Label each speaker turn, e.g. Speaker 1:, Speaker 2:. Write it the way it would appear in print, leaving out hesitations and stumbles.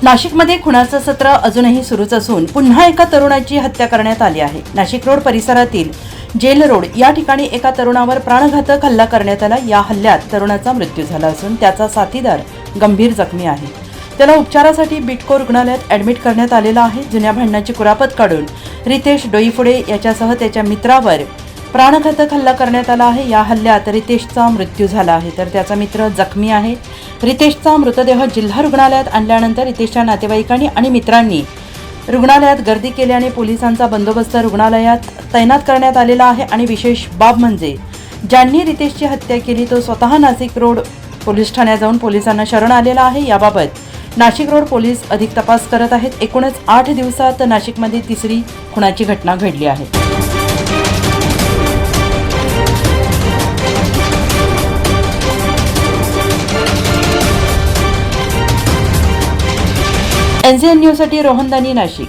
Speaker 1: नाशिकमध्ये खुनाचं सत्र अजूनही सुरूच असून पुन्हा एका तरुणाची हत्या करण्यात आली आहे। नाशिक रोड परिसरातील जेल रोड या ठिकाणी एका तरुणावर प्राणघातक हल्ला करण्यात आला। या हल्ल्यात तरुणाचा मृत्यू झाला असून त्याचा साथीदार गंभीर जखमी आहे। त्याला उपचारासाठी बिटको रुग्णालयात ॲडमिट करण्यात आलेला आहे। जुन्या भांडणाची कुरापत काढून रितेश डोईफोडे याच्यासह त्याच्या मित्रावर प्राणघातक हल्ला करण्यात आला आहे। या हल्ल्यात रितेशचा मृत्यू झाला आहे तर त्याचा मित्र जखमी आहे। रितेशचा मृतदेह जिल्हा रुग्णालयात आणल्यानंतर रितेशच्या नातेवाईकांनी आणि मित्रांनी रुग्णालयात गर्दी केल्याने पोलिसांचा बंदोबस्त रुग्णालयात तैनात करण्यात आलेला आहे। आणि विशेष बाब म्हणजे ज्यांनी रितेशची हत्या केली तो स्वतः नाशिक रोड पोलीस ठाण्यात जाऊन पोलिसांना शरण आलेला आहे। याबाबत नाशिक रोड पोलीस अधिक तपास करत आहेत। एकूणच 8 दिवसात नाशिकमध्ये तिसरी खुनाची घटना घडली आहे। NCN न्यूजसाठी रोहन दानी, नाशिक।